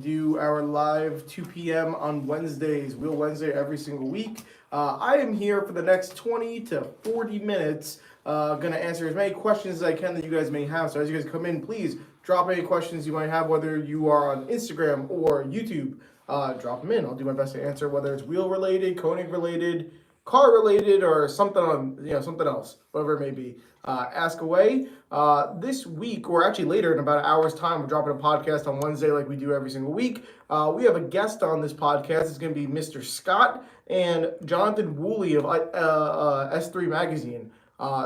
Do our live 2 p.m. on Wednesdays, Wheel Wednesday every single week. I am here for the next 20 to 40 minutes. Going to answer as many questions as I can that you guys may have. So as you guys come in, please drop any questions you might have, whether you are on Instagram or YouTube. Drop them in. I'll do my best to answer, whether it's wheel related, Konig related, car related, or something on something else, whatever it may be. Ask away. This week, or actually later in about an hour's time, we're dropping a podcast on Wednesday like we do every single week. We have a guest on this podcast. It's going to be Mr. Scott and Jonathan Woolley of S3 Magazine.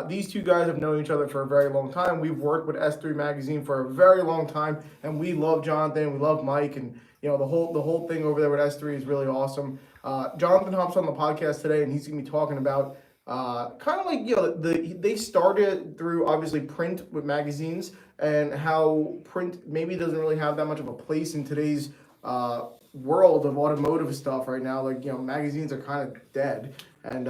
These two guys have known each other for a very long time. We've worked with S3 Magazine for a very long time, and we love Jonathan. We love Mike, and the whole thing over there with S3 is really awesome. Jonathan hops on the podcast today, and he's going to be talking about kind of like they started through obviously print with magazines and how print maybe doesn't really have that much of a place in today's world of automotive stuff right now. Like magazines are kind of dead, and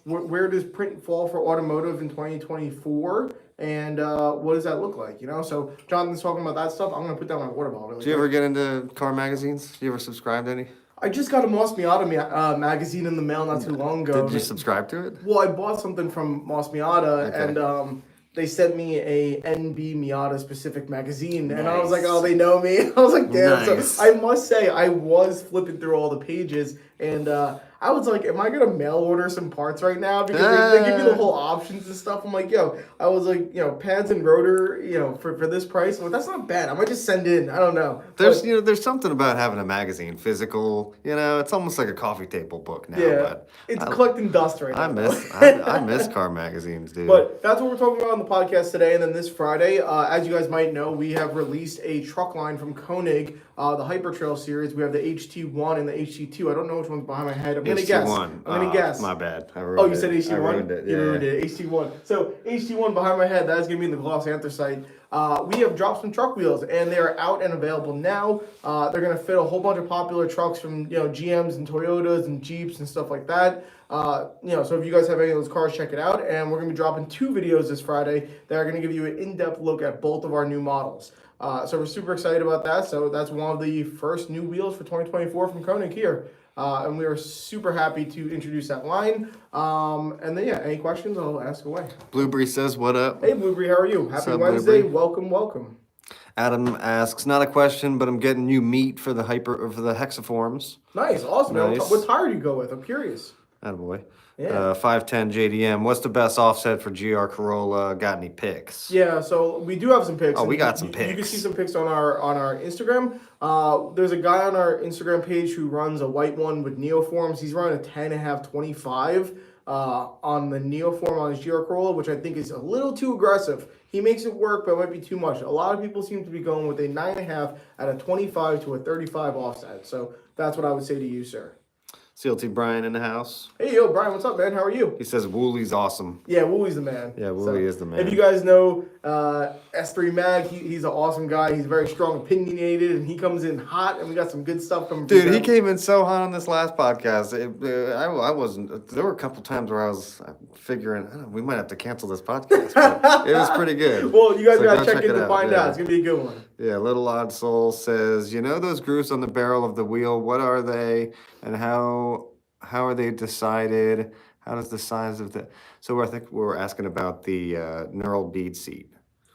where does print fall for automotive in 2024? And what does that look like? So Jonathan's talking about that stuff. I'm gonna put down my water bottle. Did you ever get into car magazines? Did you ever subscribe to any? I just got a Moss Miata magazine in the mail not too long ago. Did you subscribe to it? Well, I bought something from Moss Miata, okay. And they sent me a NB Miata specific magazine, and I was like, oh, they know me. I was like, damn. Nice. So I must say, I was flipping through all the pages, and I was like, am I going to mail order some parts right now? Because they give you the whole options and stuff. I'm like, I was like, pads and rotor, for this price. I'm like, that's not bad. I might just send in. I don't know. There's something about having a magazine, physical, it's almost like a coffee table book now. Yeah, but it's collecting dust right now. I miss car magazines, dude. But that's what we're talking about on the podcast today. And then this Friday, as you guys might know, we have released a truck line from Konig, the Hyper Trail series. We have the HT1 and the HT2. I don't know which one's behind my head. I'm going to guess. I'm going to guess. My bad. You said HT1? I ruined it. You ruined it. HT1. So HT1 behind my head, that's going to be in the gloss anthracite. We have dropped some truck wheels, and they're out and available now. They're going to fit a whole bunch of popular trucks from GMs and Toyotas and Jeeps and stuff like that. So if you guys have any of those cars, check it out. And we're going to be dropping 2 videos this Friday that are going to give you an in-depth look at both of our new models. So we're super excited about that. So that's one of the first new wheels for 2024 from Konig here. And we are super happy to introduce that line. And then, any questions, I'll ask away. Blueberry says, what up? Hey, Blueberry, how are you? Happy Wednesday. Blueberry? Welcome. Adam asks, not a question, but I'm getting new meat for the hexaforms. Nice, awesome. Nice. What tire do you go with? I'm curious. Attaboy. Yeah. 510 JDM. What's the best offset for GR Corolla? Got any pics? Yeah, so we do have some pics. Oh, we got some pics. You can see some pics on our Instagram. There's a guy on our Instagram page who runs a white one with neoforms. He's running a 10.5 25 on the neoform on his GR Corolla, which I think is a little too aggressive. He makes it work, but it might be too much. A lot of people seem to be going with a 9.5 at a 25 to a 35 offset. So that's what I would say to you, sir. CLT Brian in the house. Hey, yo, Brian, what's up, man? How are you? He says Wooley's awesome. Yeah, Wooley's the man. Yeah, Woolley is the man. If you guys know S3 Mag, he's an awesome guy. He's very strong, opinionated, and he comes in hot, and we got some good stuff coming. Dude, he came in so hot on this last podcast. I wasn't. There were a couple times where I was figuring, we might have to cancel this podcast. But it was pretty good. Well, you guys gotta check in to find out. It's gonna be a good one. Yeah, Little Odd Soul says, those grooves on the barrel of the wheel, what are they, and how are they decided? How does the size of the... So I think we're asking about the knurled bead seat.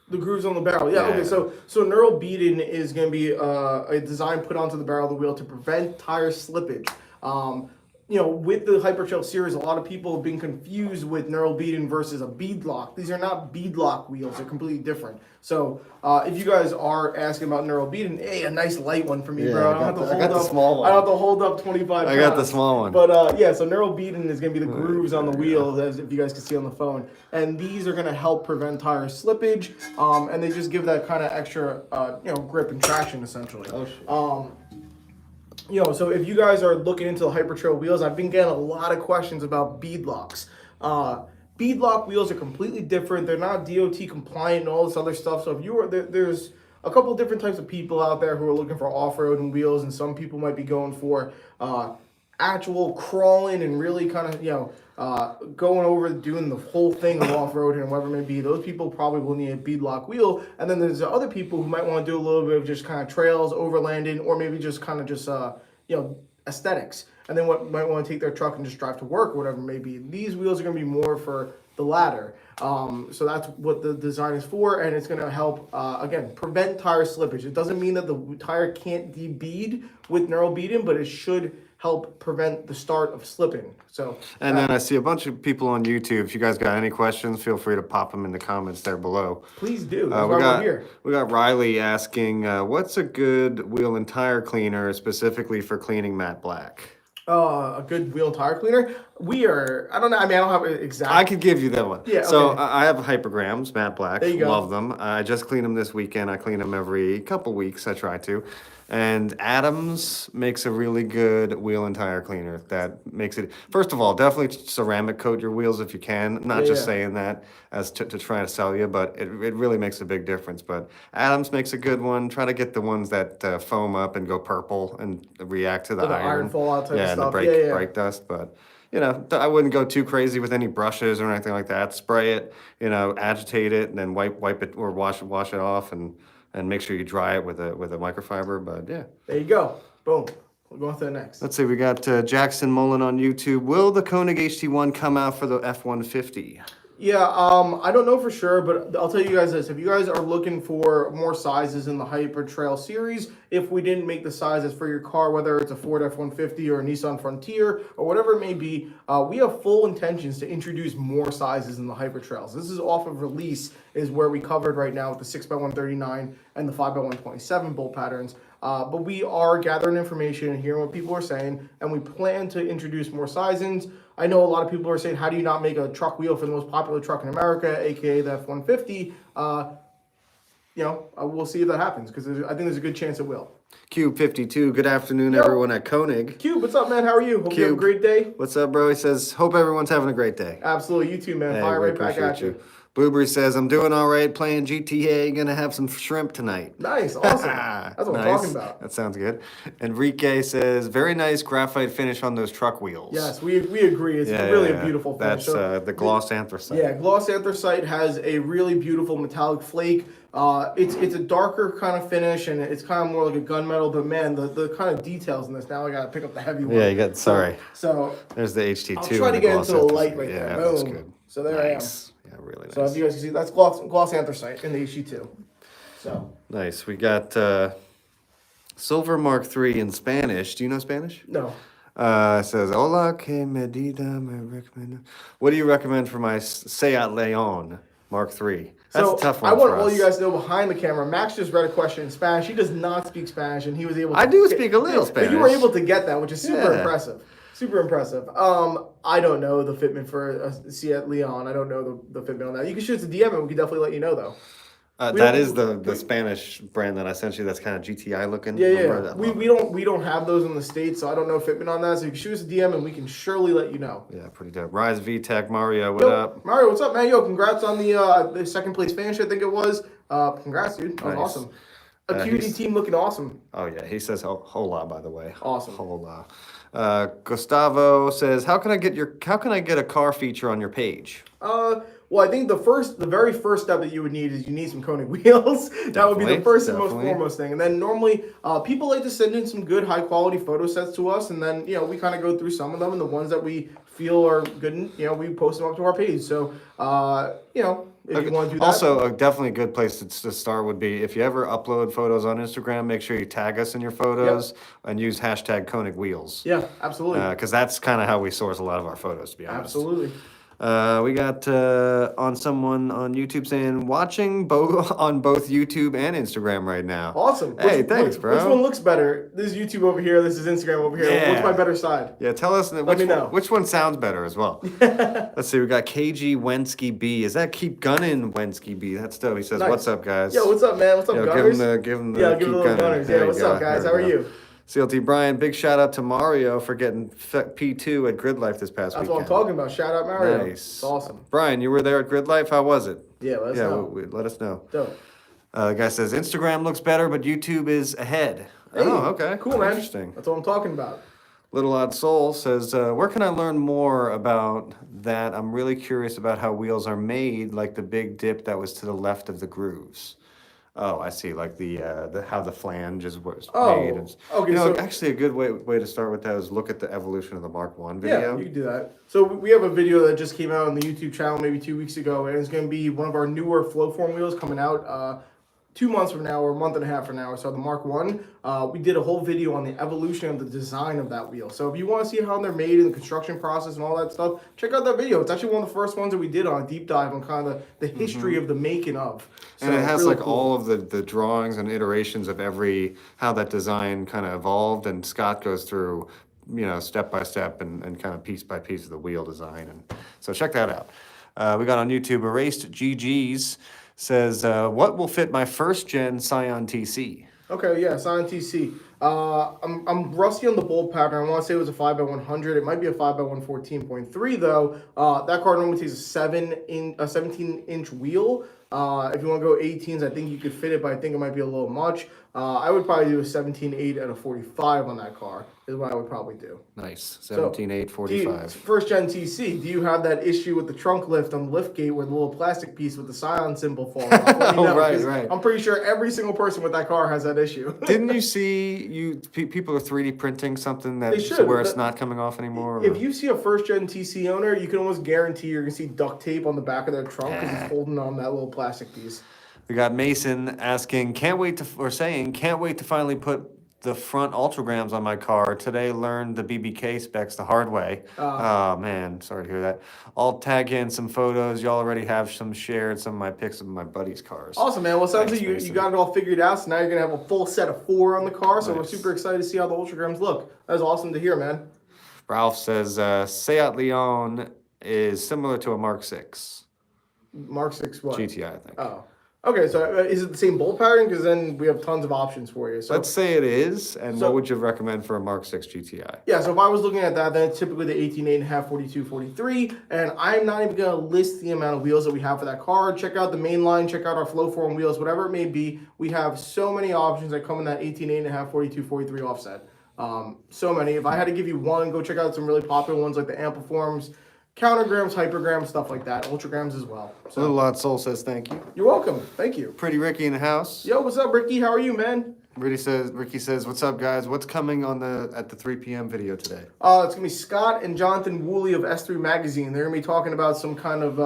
The grooves on the barrel. Yeah, okay. So knurled beading is going to be a design put onto the barrel of the wheel to prevent tire slippage. With the Hypertrail series, a lot of people have been confused with knurled beading versus a bead lock. These are not bead lock wheels. They're completely different. So if you guys are asking about knurled beading, hey, a nice light one for me, bro. I got the small one. I don't have to hold up 25 pounds. I got the small one. But so knurled beading is going to be the grooves on the wheel, as if you guys can see on the phone. And these are going to help prevent tire slippage, and they just give that kind of extra, grip and traction, essentially. Oh, shit. So if you guys are looking into the Hypertrail wheels, I've been getting a lot of questions about bead locks. Bead lock wheels are completely different. They're not DOT compliant and all this other stuff. So if you are there's a couple different types of people out there who are looking for off-roading wheels, and some people might be going for actual crawling and really kind of going over doing the whole thing of off-road and whatever it may be, those people probably will need a beadlock wheel. And then there's the other people who might want to do a little bit of just kind of trails, overlanding, or maybe just kind of just aesthetics. And then what might want to take their truck and just drive to work or whatever it may be. These wheels are going to be more for the latter. So that's what the design is for, and it's going to help, again, prevent tire slippage. It doesn't mean that the tire can't debead with neural beading, but it should help prevent the start of slipping. So, and then I see a bunch of people on YouTube. If you guys got any questions, feel free to pop them in the comments there below. Please do. That's why we're here. We got Riley asking, what's a good wheel and tire cleaner specifically for cleaning matte black? A good wheel and tire cleaner. I don't know. I mean, I don't have an exact. I could give you that one. Yeah. So okay. I have hypergrams, matte black. There you go. Love them. I just cleaned them this weekend. I clean them every couple weeks. I try to. And Adams makes a really good wheel and tire cleaner that makes it, first of all, definitely ceramic coat your wheels if you can. Not just saying that as to try to sell you, but it really makes a big difference. But Adams makes a good one. Try to get the ones that foam up and go purple and react to the iron fallout type of stuff. And the brake dust. But, I wouldn't go too crazy with any brushes or anything like that. Spray it, agitate it, and then wipe it or wash it off and make sure you dry it with a microfiber. But yeah. There you go. Boom. We'll go on to the next. Let's see. We got Jackson Mullen on YouTube. Will the Konig HT1 come out for the F-150? Yeah, I don't know for sure, but I'll tell you guys this. If you guys are looking for more sizes in the Hyper Trail series, if we didn't make the sizes for your car, whether it's a Ford F-150 or a Nissan Frontier or whatever it may be, we have full intentions to introduce more sizes in the Hyper Trails. This is off of release is where we covered right now with the 6x139 and the 5x127 bolt patterns. But we are gathering information and hearing what people are saying, and we plan to introduce more sizings. I know a lot of people are saying, how do you not make a truck wheel for the most popular truck in America, aka the F-150? We'll see if that happens, because I think there's a good chance it will. Cube52, good afternoon, everyone at Konig. Cube, what's up, man? How are you? Hope you have a great day. What's up, bro? He says, hope everyone's having a great day. Absolutely. You too, man. Hey, Fire right back at you. Blueberry says, I'm doing all right playing GTA, gonna have some shrimp tonight. Nice, awesome. That's what I'm talking about. That sounds good. Enrique says, very nice graphite finish on those truck wheels. Yes, we agree. It's really a beautiful finish. That's the gloss anthracite. Yeah, gloss anthracite has a really beautiful metallic flake. It's a darker kind of finish, and it's kind of more like a gunmetal, but man, the kind of details in this, now I gotta pick up the heavy one. Yeah, you got, sorry. So there's the HT2. I'll try to get into the light right there. Boom. That's good. So there I am. Yeah, really nice. So if you guys can see, that's gloss anthracite in the HT2. So nice. We got Silver Mark III in Spanish. Do you know Spanish? No. It says, Hola, que medida me recomienda? What do you recommend for my Seat Leon Mark III? That's a tough one. I want all you guys to know behind the camera, Max just read a question in Spanish. He does not speak Spanish, and he was able to. I do speak a little Spanish. But you were able to get that, which is super impressive. Super impressive. I don't know the fitment for a Seat Leon. I don't know the fitment on that. You can shoot us a DM and we can definitely let you know, though. That is the Spanish brand that I sent you. That's kind of GTI looking. Yeah. We don't have those in the States, so I don't know fitment on that. So you can shoot us a DM and we can surely let you know. Yeah, pretty dope. Rise VTech Mario, what up? Mario, what's up, man? Yo, congrats on the second place finish, I think it was. Congrats, dude. That was awesome. Acuity team looking awesome. Oh yeah, he says hola, by the way. Awesome. Hola. Gustavo says, how can I get a car feature on your page? Well, I think the very first step that you would need is you need some Konig wheels. That would be the first and most foremost thing. And then normally, people like to send in some good high quality photo sets to us, and then we kind of go through some of them, and the ones that we feel are good, and we post them up to our page. So if you want to do that. Also, definitely a good place to start would be if you ever upload photos on Instagram, make sure you tag us in your photos and use hashtag Konig Wheels. Yeah, absolutely. Because that's kind of how we source a lot of our photos, to be honest. Absolutely. We got on someone on YouTube saying watching on both YouTube and Instagram right now. Awesome. Hey, thanks, bro. Which one looks better? This is YouTube over here. This is Instagram over here. Yeah. What's my better side? Yeah, tell us which one sounds better as well. Let's see. We got KG Wensky B. Is that Keep Gunning Wensky B? That's dope. He says, "What's up, guys?" Yo, what's up, man? What's up, Gunners? Give him the Keep the little Gunners. Yeah, what's up, guys? How are you? CLT Brian, big shout out to Mario for getting P2 at Grid Life this past weekend. That's what I'm talking about. Shout out Mario. Nice. It's awesome. Brian, you were there at Grid Life. How was it? Yeah, let us know. Let us know. Dope. The guy says Instagram looks better, but YouTube is ahead. Hey, oh, okay. Cool, man. Interesting. That's what I'm talking about. Little Odd Soul says, where can I learn more about that? I'm really curious about how wheels are made, like the big dip that was to the left of the grooves. Oh, I see. Like the how the flange is was made. Oh, And, okay. So actually, a good way to start with that is look at the evolution of the Mark One yeah, video. you can do that. So we have a video that just came out on the YouTube channel maybe 2 weeks ago, and it's going to be one of our newer flow form wheels coming out 2 months from now or a month and a half from now. So the Mark One, we did a whole video on the evolution of the design of that wheel. So if you want to see how they're made and the construction process and all that stuff, check out that video. It's actually one of the first ones that we did on a deep dive on kind of the history of the making of. So And it has really like cool. all of the drawings and iterations of how that design kind of evolved. And Scott goes through, step by step and kind of piece by piece of the wheel design. And so check that out. We got on YouTube, Erased GGs says, what will fit my first gen Scion TC? Okay, yeah, Scion TC. I'm rusty on the bolt pattern. I want to say it was a 5x100. It might be a 5x114.3 though. That card normally takes a 17-inch wheel. If you want to go 18s, I think you could fit it, but I think it might be a little much. I would probably do a 17.8 and a 45 on that car. Is what I would probably do. Nice. So, 17.8, 45. First gen TC, do you have that issue with the trunk lift on the lift gate where the little plastic piece with the Scion symbol falls off? Let me know, Right. I'm pretty sure every single person with that car has that issue. Didn't you see people are 3D printing something They that should. where it's not coming off anymore? If you see a first gen TC owner, you can almost guarantee you're gonna see duct tape on the back of their trunk because it's holding on that little plastic piece. We got Mason asking, can't wait to finally put the front ultragrams on my car. Today learned the BBK specs the hard way. Oh man, sorry to hear that. I'll tag in some photos. Y'all already have some shared, some of my pics of my buddies' cars. Awesome, man. Well, it sounds Thanks, like you Mason. got it all figured out. So now you're gonna have a full set of 4 on the car. So we're Nice. super excited to see how the ultragrams look. That's awesome to hear, man. Ralph says, Seat Leon is similar to a Mark 6 Mark 6 what? GTI, I think. Oh. Okay, so is it the same bolt pattern? Because then we have tons of options for you. So Let's say it is, and So- what would you recommend for a Mark 6 GTI? yeah, so if I was looking at that, then it's typically the 18.8.5, 42, 43, and I'm not even going to list the amount of wheels that we have for that car. Check out the main line, check out our flow form wheels, whatever it may be. We have so many options that come in that 18.8.5, 42, 43 offset. So many. If I had to give you one, go check out some really popular ones like the Ampliforms, countergrams, hypergrams, stuff like that, ultragrams as well. So Little Odd Soul says thank you. you're welcome. Thank you. Pretty Ricky in the house. Yo, what's up, Ricky? How are you, man? Ricky says, what's up, guys? What's coming at the 3 p.m. video today? It's gonna be Scott and Jonathan Woolley of S3 Magazine. They're gonna be talking about some kind of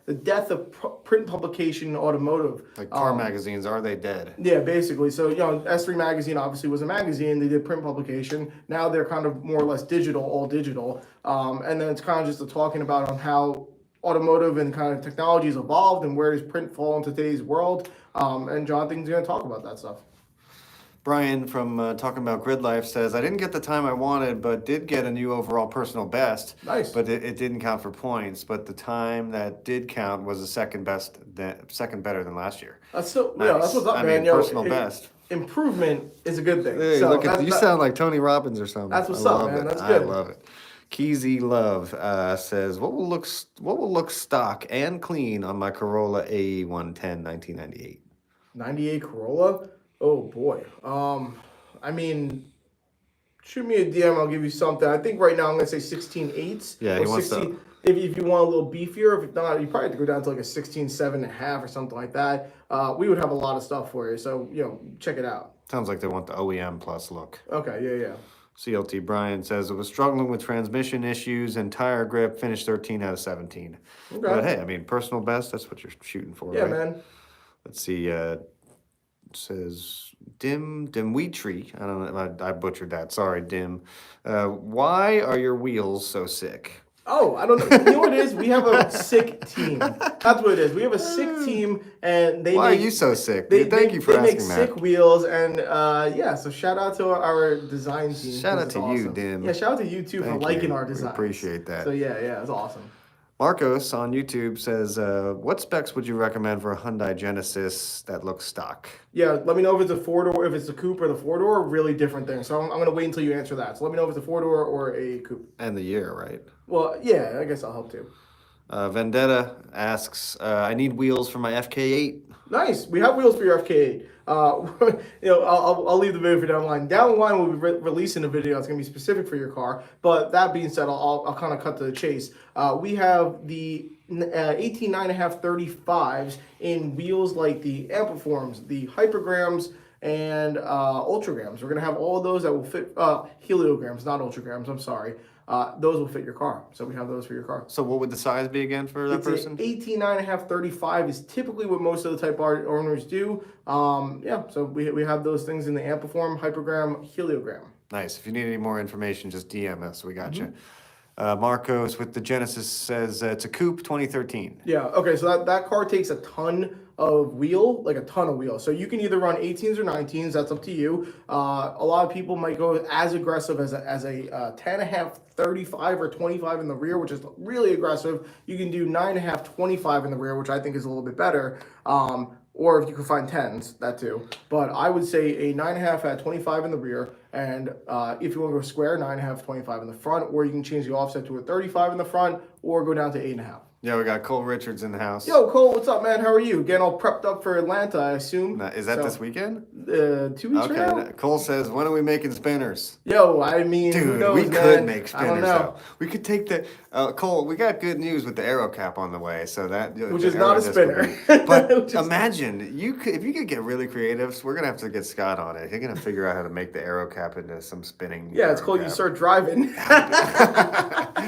the death of print publication in automotive. Like car magazines, are they dead? Yeah, basically. So S3 Magazine obviously was a magazine. They did print publication. Now they're kind of more or less digital, all digital. And then it's kind of just talking about on how automotive and kind of technology has evolved and where does print fall into today's world. And Jonathan's gonna talk about that stuff. Brian from Talking About Grid Life says, I didn't get the time I wanted, but did get a new overall personal best. Nice. But it didn't count for points. But the time that did count was the second better than last year. That's so Nice. that's what's up, I man. mean, personal best. Improvement is a good thing. Hey, So look at that's- you that- sound like Tony Robbins or something. That's what's I up, love man. it. That's I good. love it. Keezy Love says, what will look stock and clean on my Corolla AE110 1998? 98 Corolla. Oh boy. I mean, shoot me a DM. I'll give you something. I think right now I'm gonna say 16.8s. Yeah, or he wants 16. If you want a little beefier, if not, you probably have to go down to like a 16.7.5 or something like that. We would have a lot of stuff for you. So check it out. Sounds like they want the OEM plus look. Okay. Yeah. CLT Brian says, it was struggling with transmission issues and tire grip, finished 13 out of 17. Okay. But hey, I mean, personal best, that's what you're shooting for, Yeah, right? man. Let's see, it says Dimwitri. I don't know, I butchered that. Sorry, Dim. Why are your wheels so sick? Oh, I don't know. You know what it is? We have a sick team. That's what it is. We have a sick team, and they Why make, are you so sick? They, Thank you for they asking make that. sick wheels, and yeah. So shout out to our design team. Shout 'cause out it's to you, awesome. Dim. Yeah, shout out to you too for Thank liking you. our We designs. appreciate that. So yeah, it's awesome. Marcos on YouTube says, what specs would you recommend for a Hyundai Genesis that looks stock? Yeah, let me know if it's a 4-door, if it's a coupe or the 4-door. Really different things. So I'm gonna wait until you answer that. So let me know if it's a 4-door or a coupe. And the year, right? Well, yeah, I guess I'll help too. Vendetta asks, I need wheels for my FK8. Nice. We have wheels for your FK8. I'll leave the video for down the line. Down the line, we'll be releasing a video that's going to be specific for your car. But that being said, I'll kind of cut to the chase. We have the 18 9.5 35s in wheels like the Ampliforms, the Hypergrams, and Ultragrams. We're going to have all of those that will fit, Heliograms, not Ultragrams, I'm sorry. Those will fit your car. So we have those for your car. So what would the size be again for that person? 18 9.5 35 is typically what most of the Type R owners do. So we have those things in the Ampliform, Hypergram, Heliogram. Nice. If you need any more information, just DM us. We got you. Marcos with the Genesis says it's a coupe 2013. Yeah, okay, so that car takes a ton of wheel, like a ton of wheel. So you can either run 18s or 19s, that's up to you. A lot of people might go as aggressive as a 10.5 35 or 25 in the rear, which is really aggressive. You can do 9.5 25 in the rear, which I think is a little bit better. Or if you can find 10s, that too. But I would say a 9.5 at 25 in the rear, and if you want to go square, 9.5 25 in the front, or you can change the offset to a 35 in the front, or go down to 8.5. Yeah, we got Cole Richards in the house. Yo, Cole, what's up, man? How are you? Getting all prepped up for Atlanta, I assume. Is that this weekend? 2 weeks from now? Cole says, when are we making spinners? Yo, I mean, dude, who knows, we could man? make I don't spinners know. though. We could take the Cole. We got good news with the aero cap on the way, so that Which the is not a aero disc spinner. would be- But imagine if you could get really creative. So we're gonna have to get Scott on it. He's gonna figure out how to make the aero cap into some spinning. Yeah, it's aero called cap. You Start Driving.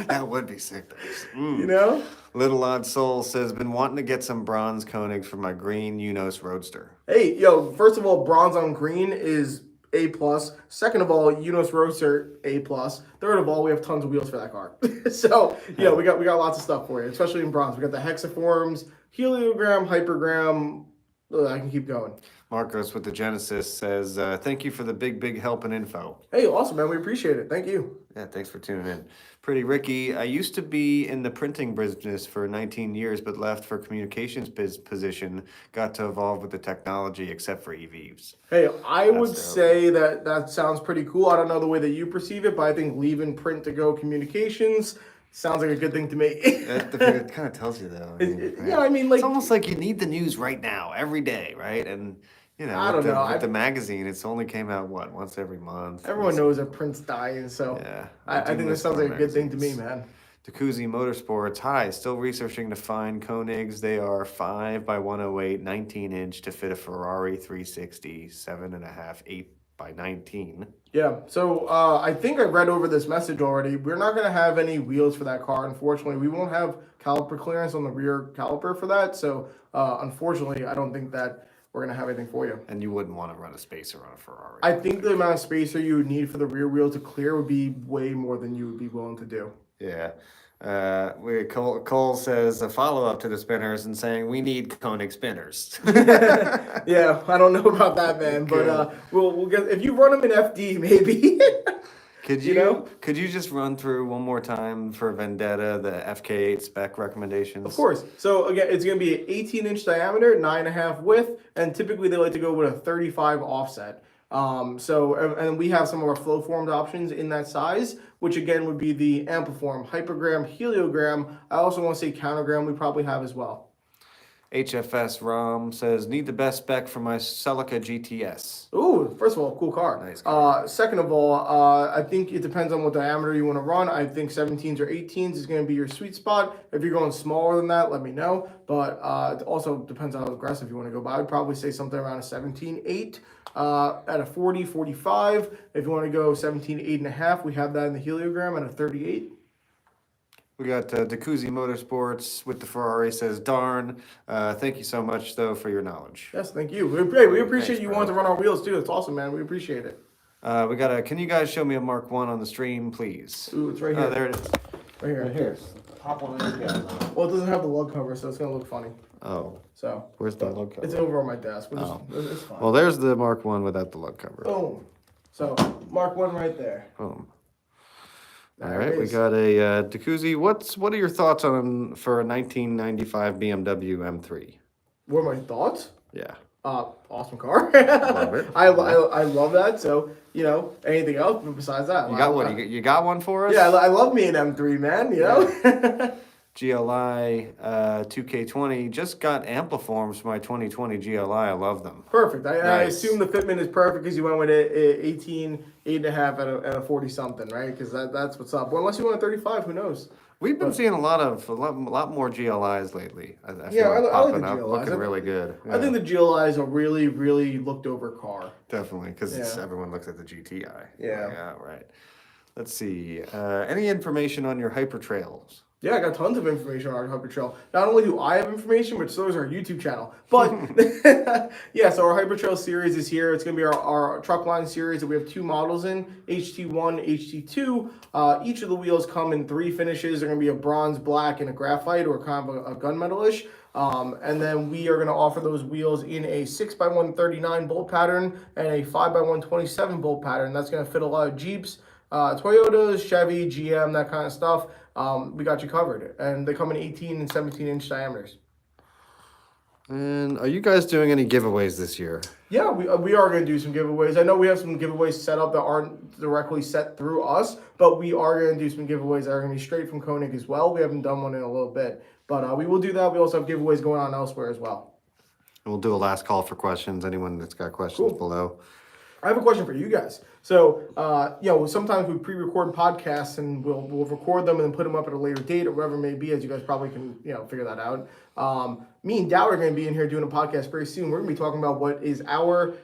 That would be sick. You know? Little Odd Soul says, been wanting to get some bronze Konigs for my green Unos Roadster. Hey, yo, first of all, bronze on green is A+. Second of all, Unos Roadster, A+. Third of all, we have tons of wheels for that car. So, we got lots of stuff for you, especially in bronze. We got the hexaforms, heliogram, hypergram. I can keep going. Marcos with the Genesis says, thank you for the big help and info. Hey, awesome, man. We appreciate it. Thank you. Yeah, thanks for tuning in. Pretty Ricky, I used to be in the printing business for 19 years, but left for communications position. Got to evolve with the technology, except for EVs. Hey, I would dope. say that sounds pretty cool. I don't know the way that you perceive it, but I think leaving print to go communications sounds like a good thing to me. It kind of tells you, though. Like... It's almost like you need the news right now, every day, right? And... I don't know. With the magazine, it's only came out, once every month? Everyone knows that print's dying, so yeah, I think this sounds like a good thing to me, man. Jacuzzi Motorsports, hi, still researching to find Konigs. They are 5 by 108, 19-inch to fit a Ferrari 360, 7.5, 8 by 19. Yeah, so I think I read over this message already. We're not going to have any wheels for that car, unfortunately. We won't have caliper clearance on the rear caliper for that, so unfortunately, I don't think that we're going to have anything for you. And you wouldn't want to run a spacer on a Ferrari. I think the amount of spacer you would need for the rear wheel to clear would be way more than you would be willing to do. Yeah. Cole says a follow-up to the spinners and saying we need Konig spinners. Yeah, I don't know about that, man. But we'll get, if you run them in FD, maybe. Could you just run through one more time for Vendetta the FK8 spec recommendations? Of course. So again, it's going to be an 18-inch diameter, 9.5 width, and typically they like to go with a 35 offset. And we have some of our flow formed options in that size, which again would be the Ampliform, Hypergram, Heliogram. I also want to say Countergram we probably have as well. HFS Rom says, need the best spec for my Celica GTS. Ooh, first of all, cool car. Nice car. Second of all, I think it depends on what diameter you want to run. I think 17s or 18s is going to be your sweet spot. If you're going smaller than that, let me know. But it also depends on how aggressive you want to go. But I would probably say something around a 17.8 at a 40, 45. If you want to go 17, 8.5, we have that in the Heliogram at a 38. We got Jacuzzi Motorsports with the Ferrari says, darn. Thank you so much, though, for your knowledge. Yes, thank you. We appreciate Thanks, you bro. wanting to run our wheels, too. It's awesome, man. We appreciate it. We got can you guys show me a Mark 1 on the stream, please? Ooh, it's right here. Oh, there it is. Right here. Right here. Pop one in again. Well, it doesn't have the lug cover, so it's going to look funny. Oh, So where's the lug cover? it's over on my desk. Oh. It's fine. Well, there's the Mark 1 without the lug cover. Boom. So mark 1 right there. Boom. All There right, it we is. got a Jacuzzi. What are your thoughts on for a 1995 BMW M3? What are my thoughts? Yeah. Awesome car. Love it. I love that. So anything else besides that? You got one? You got one for us? Yeah, I love me an M3, man. You know. GLI 2K20. Just got ampliforms for my 2020 GLI. I love them. Perfect. I Nice. assume the fitment is perfect because you went with a 18, 8.5 and a 40 something, right? Because that's what's up. Well, unless you want a 35, who knows? We've been seeing a lot more GLIs lately. I Yeah, feel I like the popping up, GLIs. looking really good. I think the GLI is a really, really looked over car. Definitely, because Yeah. everyone looks at the GTI. Yeah. Yeah, right. Let's see. Any information on your hyper trails? Yeah, I got tons of information on our Hyper Trail. Not only do I have information, but so does our YouTube channel. But yeah, so our Hyper Trail series is here. It's going to be our truck line series that we have 2 models in, HT1, HT2. Each of the wheels come in 3 finishes. They're going to be a bronze, black, and a graphite, or kind of a gunmetal-ish. And then we are going to offer ththose wheels in a 6x139 bolt pattern and a 5x127 bolt pattern. That's going to fit a lot of Jeeps, Toyotas, Chevy, GM, that kind of stuff. We got you covered. And they come in 18 and 17-inch diameters. And are you guys doing any giveaways this year? Yeah, we are going to do some giveaways. I know we have some giveaways set up that aren't directly set through us, but we are going to do some giveaways that are going to be straight from Konig as well. We haven't done one in a little bit, but we will do that. We also have giveaways going on elsewhere as well. And we'll do a last call for questions. Anyone that's got questions below. I have a question for you guys. So, sometimes we pre-record podcasts and we'll record them and then put them up at a later date or whatever it may be, as you guys probably can, figure that out. Me and Dow are going to be in here doing a podcast very soon. We're going to be talking about what is our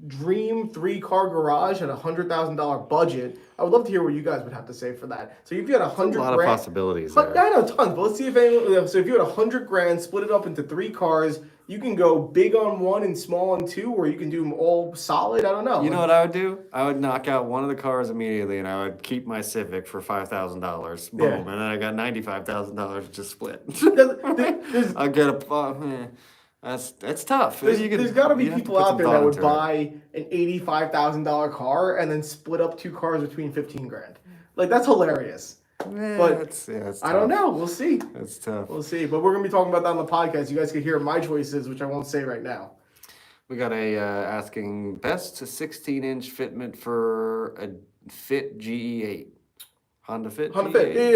dream 3-car garage at $100,000 budget. I would love to hear what you guys would have to say for that. So if you had $100 grand, A lot of possibilities but there. I know tons, but let's see if anyone. So if you had $100 grand, split it up into 3 cars, you can go big on 1 and small on 2, or you can do them all solid. I don't know. You know what I would do? I would knock out one of the cars immediately, and I would keep my Civic for $5,000. Boom, Yeah. and then I got $95,000 to split. There's- I'll get a. That's tough. There's got to be you have people put out some there thought that would into it. buy an $85,000 car and then split up 2 cars between 15 grand. Like, that's hilarious. But it's I don't tough. know. We'll see. It's tough. We'll see. But we're going to be talking about that on the podcast. You guys can hear my choices, which I won't say right now. We got a asking best 16-inch fitment for a Fit GE8. Honda Fit. Honda GE8. Fit,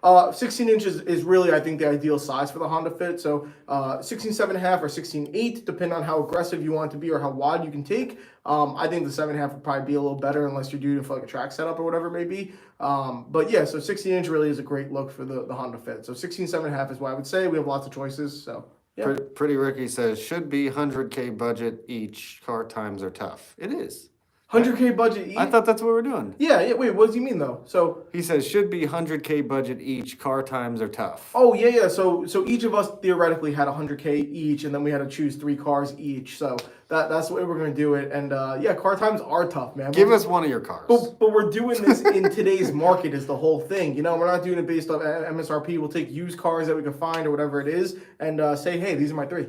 yeah. 16 inches is really, I think, the ideal size for the Honda Fit. So 16.7.5 or 16.8, depending on how aggressive you want it to be or how wide you can take. I think the 7.5 would probably be a little better unless you're doing it for like a track setup or whatever it may be. But yeah, so 16 inch really is a great look for the Honda Fit. So 16.7.5 is what I would say. We have lots of choices. So yeah. Pretty Ricky says should be 100K budget each. Car times are tough. It is. 100K budget each? I thought that's what we're doing. Yeah. Wait, what does he mean though? So He says should be 100K budget each. Car times are tough. oh yeah. So each of us theoretically had 100K each, and then we had to choose 3 cars each. So that's the way we're gonna do it. And yeah, car times are tough, man. Give us one of your cars. But we're doing this in today's market is the whole thing. You know, we're not doing it based off MSRP. We'll take used cars that we can find or whatever it is, and say, hey, these are my 3.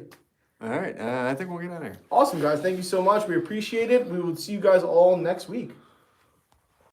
All right. I think we'll get out of here. Awesome, guys. Thank you so much. We appreciate it. We will see you guys all next week.